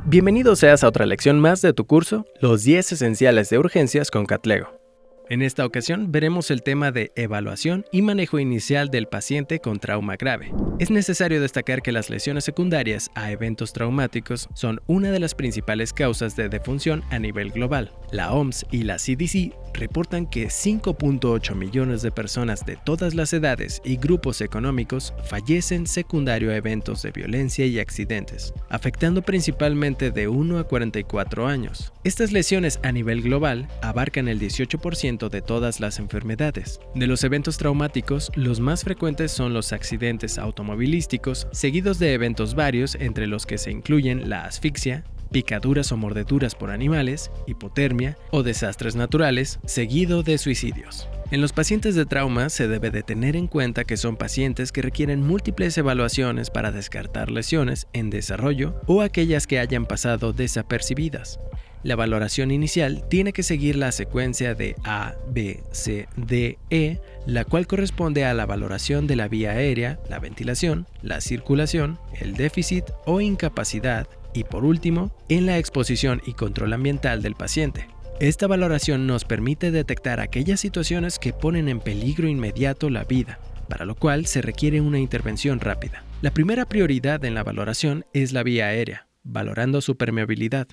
Bienvenido seas a otra lección más de tu curso, Los 10 esenciales de urgencias con Catlego. En esta ocasión veremos el tema de evaluación y manejo inicial del paciente con trauma grave. Es necesario destacar que las lesiones secundarias a eventos traumáticos son una de las principales causas de defunción a nivel global. La OMS y la CDC reportan que 5.8 millones de personas de todas las edades y grupos económicos fallecen secundario a eventos de violencia y accidentes, afectando principalmente de 1 a 44 años. Estas lesiones a nivel global abarcan el 18% de todas las enfermedades. De los eventos traumáticos, los más frecuentes son los accidentes automovilísticos, seguidos de eventos varios entre los que se incluyen la asfixia, picaduras o mordeduras por animales, hipotermia o desastres naturales, seguido de suicidios. En los pacientes de trauma se debe de tener en cuenta que son pacientes que requieren múltiples evaluaciones para descartar lesiones en desarrollo o aquellas que hayan pasado desapercibidas. La valoración inicial tiene que seguir la secuencia de A, B, C, D, E, la cual corresponde a la valoración de la vía aérea, la ventilación, la circulación, el déficit o incapacidad y, por último, en la exposición y control ambiental del paciente. Esta valoración nos permite detectar aquellas situaciones que ponen en peligro inmediato la vida, para lo cual se requiere una intervención rápida. La primera prioridad en la valoración es la vía aérea, valorando su permeabilidad.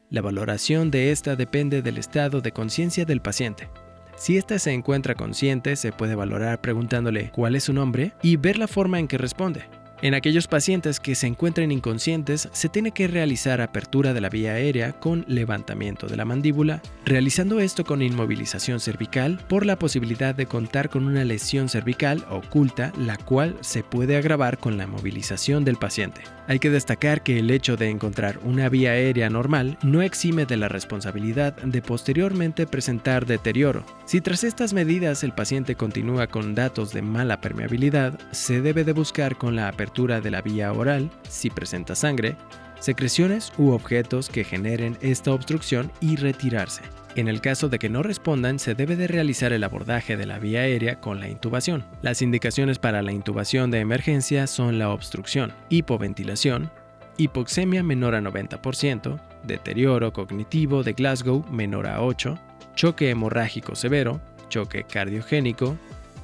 La valoración de esta depende del estado de conciencia del paciente. Si éste se encuentra consciente, se puede valorar preguntándole cuál es su nombre y ver la forma en que responde. En aquellos pacientes que se encuentren inconscientes, se tiene que realizar apertura de la vía aérea con levantamiento de la mandíbula, realizando esto con inmovilización cervical por la posibilidad de contar con una lesión cervical oculta, la cual se puede agravar con la movilización del paciente. Hay que destacar que el hecho de encontrar una vía aérea normal no exime de la responsabilidad de posteriormente presentar deterioro. Si tras estas medidas el paciente continúa con datos de mala permeabilidad, se debe de buscar con la apertura de la vía oral, si presenta sangre, secreciones u objetos que generen esta obstrucción y retirarse. En el caso de que no respondan, se debe de realizar el abordaje de la vía aérea con la intubación. Las indicaciones para la intubación de emergencia son la obstrucción, hipoventilación, hipoxemia menor a 90%, deterioro cognitivo de Glasgow menor a 8, choque hemorrágico severo, choque cardiogénico,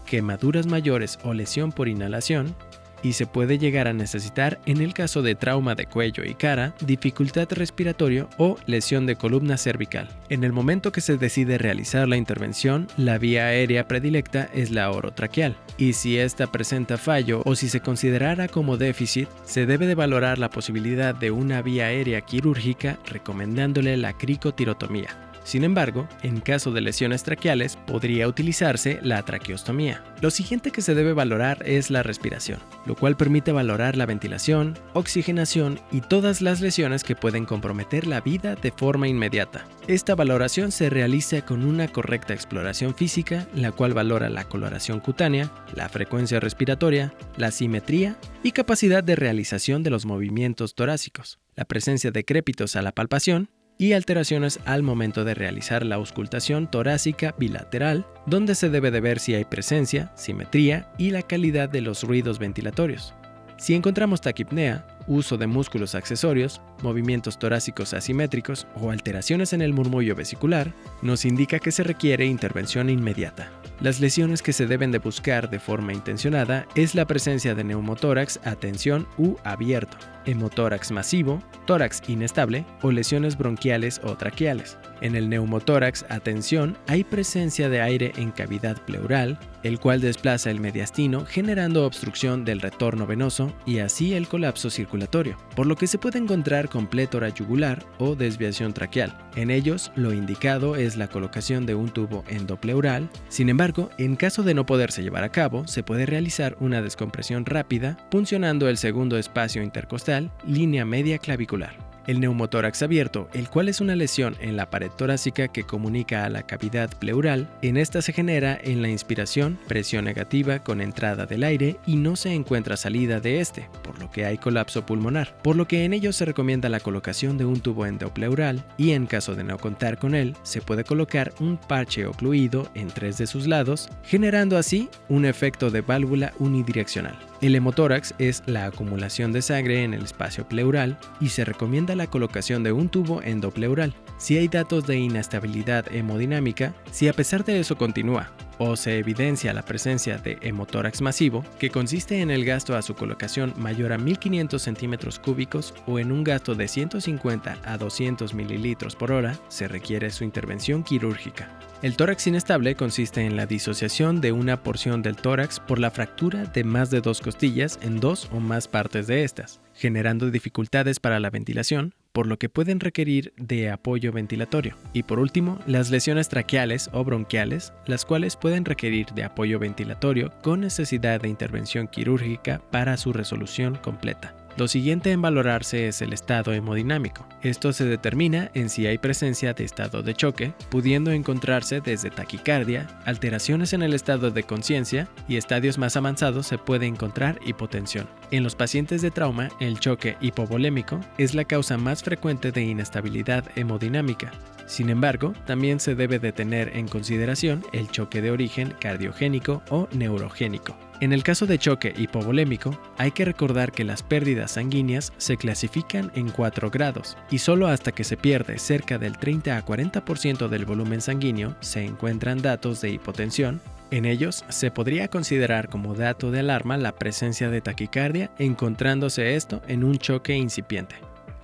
quemaduras mayores o lesión por inhalación, y se puede llegar a necesitar, en el caso de trauma de cuello y cara, dificultad respiratoria o lesión de columna cervical. En el momento que se decide realizar la intervención, la vía aérea predilecta es la orotraqueal, y si esta presenta fallo o si se considerara como déficit, se debe de valorar la posibilidad de una vía aérea quirúrgica recomendándole la cricotirotomía. Sin embargo, en caso de lesiones traqueales, podría utilizarse la traqueostomía. Lo siguiente que se debe valorar es la respiración, lo cual permite valorar la ventilación, oxigenación y todas las lesiones que pueden comprometer la vida de forma inmediata. Esta valoración se realiza con una correcta exploración física, la cual valora la coloración cutánea, la frecuencia respiratoria, la simetría y capacidad de realización de los movimientos torácicos, la presencia de crépitos a la palpación, y alteraciones al momento de realizar la auscultación torácica bilateral, donde se debe de ver si hay presencia, simetría y la calidad de los ruidos ventilatorios. Si encontramos taquipnea, uso de músculos accesorios, movimientos torácicos asimétricos o alteraciones en el murmullo vesicular, nos indica que se requiere intervención inmediata. Las lesiones que se deben de buscar de forma intencionada es la presencia de neumotórax a tensión u abierto, hemotórax masivo, tórax inestable o lesiones bronquiales o traqueales. En el neumotórax a tensión hay presencia de aire en cavidad pleural, el cual desplaza el mediastino generando obstrucción del retorno venoso y así el colapso circulatorio, por lo que se puede encontrar con plétora yugular o desviación traqueal. En ellos, lo indicado es la colocación de un tubo endopleural. Sin embargo, en caso de no poderse llevar a cabo, se puede realizar una descompresión rápida puncionando el segundo espacio intercostal, línea media clavicular. El neumotórax abierto, el cual es una lesión en la pared torácica que comunica a la cavidad pleural, en esta se genera en la inspiración presión negativa con entrada del aire y no se encuentra salida de este, por lo que hay colapso pulmonar, por lo que en ello se recomienda la colocación de un tubo endopleural y en caso de no contar con él, se puede colocar un parche ocluido en 3 de sus lados, generando así un efecto de válvula unidireccional. El hemotórax es la acumulación de sangre en el espacio pleural y se recomienda la colocación de un tubo endopleural. Si hay datos de inestabilidad hemodinámica, si a pesar de eso continúa, o se evidencia la presencia de hemotórax masivo, que consiste en el gasto a su colocación mayor a 1500 centímetros cúbicos o en un gasto de 150 a 200 mililitros por hora, se requiere su intervención quirúrgica. El tórax inestable consiste en la disociación de una porción del tórax por la fractura de más de 2 costillas en 2 o más partes de estas, generando dificultades para la ventilación, por lo que pueden requerir de apoyo ventilatorio. Y por último, las lesiones traqueales o bronquiales, las cuales pueden requerir de apoyo ventilatorio con necesidad de intervención quirúrgica para su resolución completa. Lo siguiente en valorarse es el estado hemodinámico. Esto se determina en si hay presencia de estado de choque, pudiendo encontrarse desde taquicardia, alteraciones en el estado de conciencia y estadios más avanzados se puede encontrar hipotensión. En los pacientes de trauma, el choque hipovolémico es la causa más frecuente de inestabilidad hemodinámica. Sin embargo, también se debe de tener en consideración el choque de origen cardiogénico o neurogénico. En el caso de choque hipovolémico, hay que recordar que las pérdidas sanguíneas se clasifican en 4 grados y solo hasta que se pierde cerca del 30 a 40% del volumen sanguíneo se encuentran datos de hipotensión. En ellos se podría considerar como dato de alarma la presencia de taquicardia, encontrándose esto en un choque incipiente.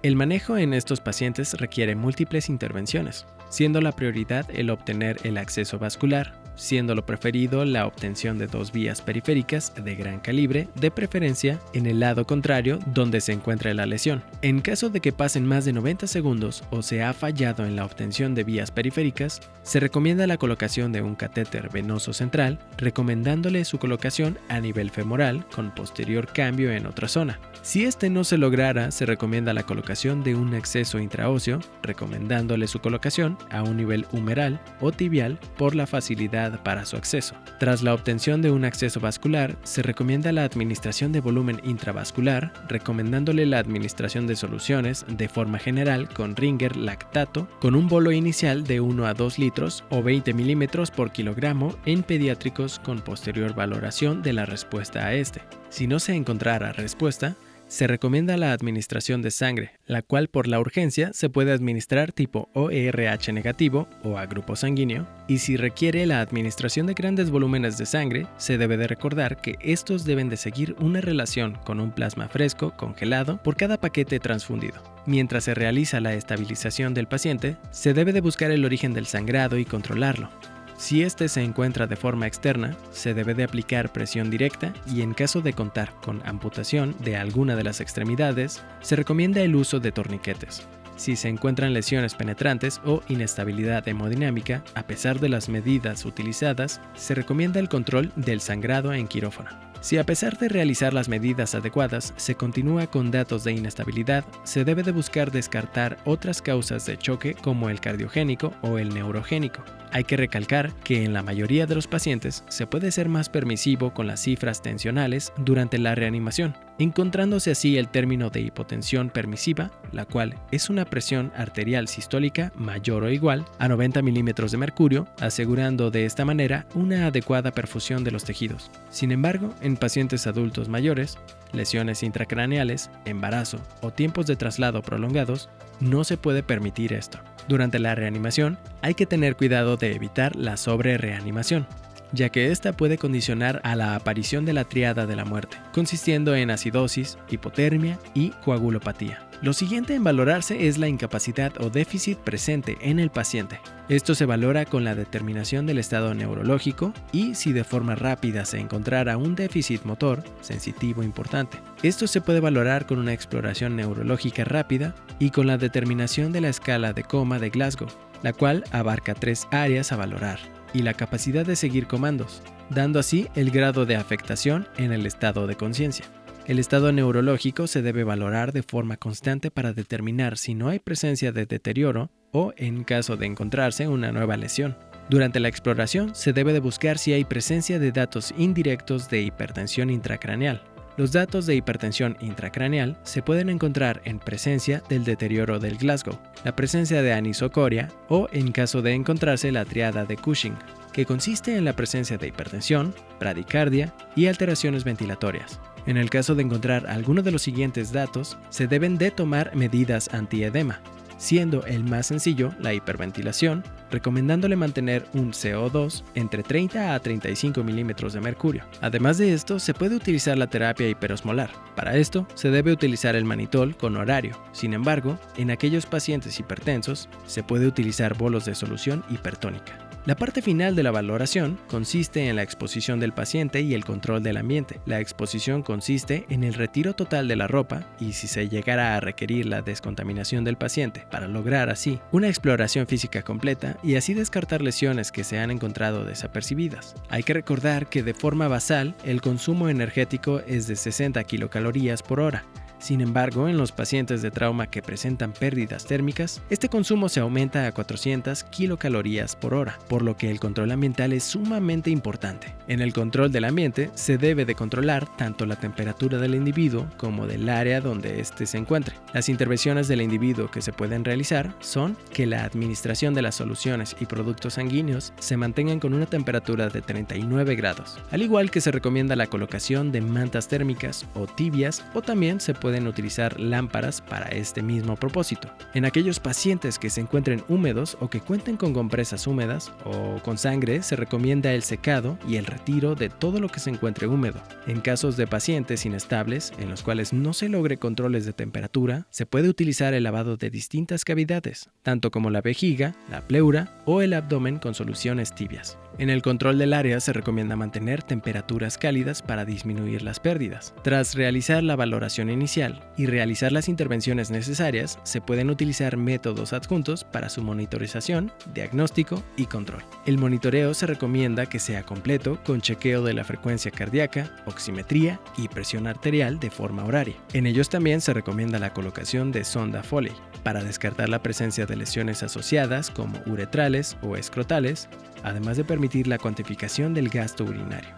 El manejo en estos pacientes requiere múltiples intervenciones, siendo la prioridad el obtener el acceso vascular, siendo lo preferido la obtención de 2 vías periféricas de gran calibre, de preferencia en el lado contrario donde se encuentra la lesión. En caso de que pasen más de 90 segundos o se ha fallado en la obtención de vías periféricas, se recomienda la colocación de un catéter venoso central, recomendándole su colocación a nivel femoral con posterior cambio en otra zona. Si este no se lograra, se recomienda la colocación de un acceso intraóseo, recomendándole su colocación a un nivel humeral o tibial por la facilidad para su acceso. Tras la obtención de un acceso vascular, se recomienda la administración de volumen intravascular, recomendándole la administración de soluciones de forma general con Ringer lactato, con un bolo inicial de 1 a 2 litros o 20 milímetros por kilogramo en pediátricos con posterior valoración de la respuesta a este. Si no se encontrara respuesta, se recomienda la administración de sangre, la cual por la urgencia se puede administrar tipo ORH negativo o a grupo sanguíneo, y si requiere la administración de grandes volúmenes de sangre, se debe de recordar que estos deben de seguir una relación con un plasma fresco congelado por cada paquete transfundido. Mientras se realiza la estabilización del paciente, se debe de buscar el origen del sangrado y controlarlo. Si este se encuentra de forma externa, se debe de aplicar presión directa y en caso de contar con amputación de alguna de las extremidades, se recomienda el uso de torniquetes. Si se encuentran lesiones penetrantes o inestabilidad hemodinámica, a pesar de las medidas utilizadas, se recomienda el control del sangrado en quirófano. Si a pesar de realizar las medidas adecuadas se continúa con datos de inestabilidad, se debe de buscar descartar otras causas de choque como el cardiogénico o el neurogénico. Hay que recalcar que en la mayoría de los pacientes se puede ser más permisivo con las cifras tensionales durante la reanimación, encontrándose así el término de hipotensión permisiva, la cual es una presión arterial sistólica mayor o igual a 90 milímetros de mercurio, asegurando de esta manera una adecuada perfusión de los tejidos. Sin embargo, en pacientes adultos mayores, lesiones intracraneales, embarazo o tiempos de traslado prolongados, no se puede permitir esto. Durante la reanimación, hay que tener cuidado de evitar la sobrereanimación, ya que esta puede condicionar a la aparición de la triada de la muerte, consistiendo en acidosis, hipotermia y coagulopatía. Lo siguiente en valorarse es la incapacidad o déficit presente en el paciente. Esto se valora con la determinación del estado neurológico y si de forma rápida se encontrara un déficit motor sensitivo importante. Esto se puede valorar con una exploración neurológica rápida y con la determinación de la escala de coma de Glasgow, la cual abarca 3 áreas a valorar, y la capacidad de seguir comandos, dando así el grado de afectación en el estado de conciencia. El estado neurológico se debe valorar de forma constante para determinar si no hay presencia de deterioro o en caso de encontrarse una nueva lesión. Durante la exploración se debe de buscar si hay presencia de datos indirectos de hipertensión intracraneal. Los datos de hipertensión intracraneal se pueden encontrar en presencia del deterioro del Glasgow, la presencia de anisocoria o en caso de encontrarse la triada de Cushing, que consiste en la presencia de hipertensión, bradicardia y alteraciones ventilatorias. En el caso de encontrar alguno de los siguientes datos, se deben de tomar medidas antiedema, siendo el más sencillo la hiperventilación, recomendándole mantener un CO2 entre 30 a 35 milímetros de mercurio. Además de esto, se puede utilizar la terapia hiperosmolar. Para esto, se debe utilizar el manitol con horario. Sin embargo, en aquellos pacientes hipertensos, se puede utilizar bolos de solución hipertónica. La parte final de la valoración consiste en la exposición del paciente y el control del ambiente. La exposición consiste en el retiro total de la ropa y si se llegara a requerir la descontaminación del paciente para lograr así una exploración física completa y así descartar lesiones que se han encontrado desapercibidas. Hay que recordar que de forma basal el consumo energético es de 60 kilocalorías por hora. Sin embargo, en los pacientes de trauma que presentan pérdidas térmicas, este consumo se aumenta a 400 kilocalorías por hora, por lo que el control ambiental es sumamente importante. En el control del ambiente se debe de controlar tanto la temperatura del individuo como del área donde éste se encuentre. Las intervenciones del individuo que se pueden realizar son que la administración de las soluciones y productos sanguíneos se mantengan con una temperatura de 39 grados, al igual que se recomienda la colocación de mantas térmicas o tibias o también se pueden utilizar lámparas para este mismo propósito. En aquellos pacientes que se encuentren húmedos o que cuenten con compresas húmedas o con sangre, se recomienda el secado y el retiro de todo lo que se encuentre húmedo. En casos de pacientes inestables, en los cuales no se logre controles de temperatura, se puede utilizar el lavado de distintas cavidades, tanto como la vejiga, la pleura o el abdomen con soluciones tibias. En el control del área se recomienda mantener temperaturas cálidas para disminuir las pérdidas. Tras realizar la valoración inicial y realizar las intervenciones necesarias, se pueden utilizar métodos adjuntos para su monitorización, diagnóstico y control. El monitoreo se recomienda que sea completo con chequeo de la frecuencia cardíaca, oximetría y presión arterial de forma horaria. En ellos también se recomienda la colocación de sonda Foley para descartar la presencia de lesiones asociadas como uretrales o escrotales, además de permitir la cuantificación del gasto urinario.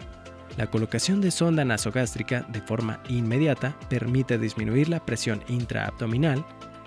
La colocación de sonda nasogástrica de forma inmediata permite disminuir la presión intraabdominal,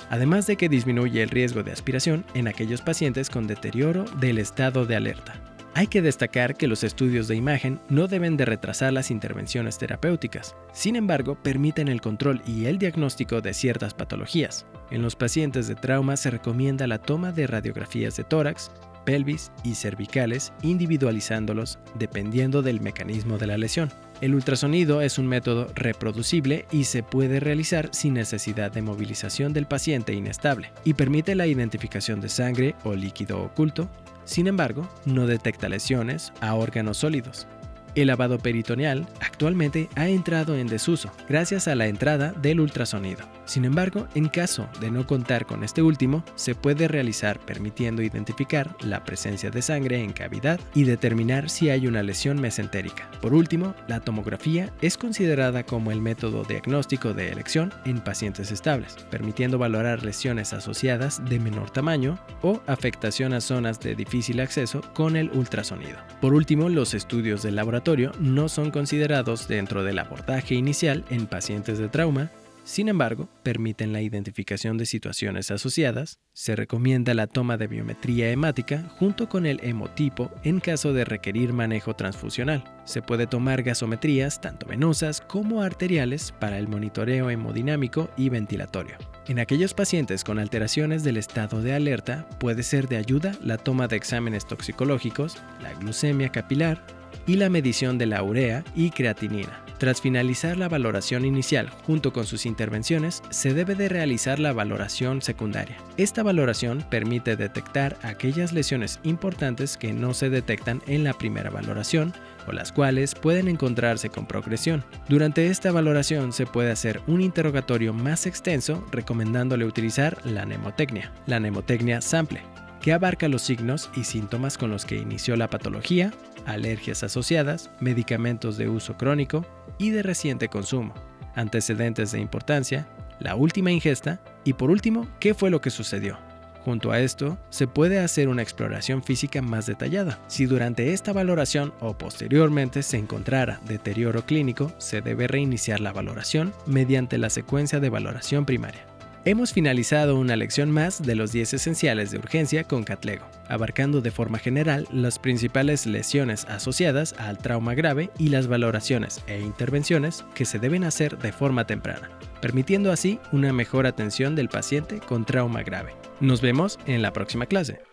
además de que disminuye el riesgo de aspiración en aquellos pacientes con deterioro del estado de alerta. Hay que destacar que los estudios de imagen no deben de retrasar las intervenciones terapéuticas, sin embargo, permiten el control y el diagnóstico de ciertas patologías. En los pacientes de trauma se recomienda la toma de radiografías de tórax, pelvis y cervicales, individualizándolos dependiendo del mecanismo de la lesión. El ultrasonido es un método reproducible y se puede realizar sin necesidad de movilización del paciente inestable y permite la identificación de sangre o líquido oculto. Sin embargo, no detecta lesiones a órganos sólidos. El lavado peritoneal actualmente ha entrado en desuso gracias a la entrada del ultrasonido. Sin embargo, en caso de no contar con este último, se puede realizar permitiendo identificar la presencia de sangre en cavidad y determinar si hay una lesión mesentérica. Por último, la tomografía es considerada como el método diagnóstico de elección en pacientes estables, permitiendo valorar lesiones asociadas de menor tamaño o afectación a zonas de difícil acceso con el ultrasonido. Por último, los estudios de laboratorio no son considerados dentro del abordaje inicial en pacientes de trauma. Sin embargo, permiten la identificación de situaciones asociadas. Se recomienda la toma de biometría hemática junto con el hemotipo en caso de requerir manejo transfusional. Se puede tomar gasometrías tanto venosas como arteriales para el monitoreo hemodinámico y ventilatorio. En aquellos pacientes con alteraciones del estado de alerta puede ser de ayuda la toma de exámenes toxicológicos, la glucemia capilar y la medición de la urea y creatinina. Tras finalizar la valoración inicial junto con sus intervenciones, se debe de realizar la valoración secundaria. Esta valoración permite detectar aquellas lesiones importantes que no se detectan en la primera valoración o las cuales pueden encontrarse con progresión. Durante esta valoración se puede hacer un interrogatorio más extenso recomendándole utilizar la mnemotecnia sample, que abarca los signos y síntomas con los que inició la patología, alergias asociadas, medicamentos de uso crónico y de reciente consumo, antecedentes de importancia, la última ingesta y por último, qué fue lo que sucedió. Junto a esto, se puede hacer una exploración física más detallada. Si durante esta valoración o posteriormente se encontrara deterioro clínico, se debe reiniciar la valoración mediante la secuencia de valoración primaria. Hemos finalizado una lección más de los 10 esenciales de urgencia con Catlego, abarcando de forma general las principales lesiones asociadas al trauma grave y las valoraciones e intervenciones que se deben hacer de forma temprana, permitiendo así una mejor atención del paciente con trauma grave. Nos vemos en la próxima clase.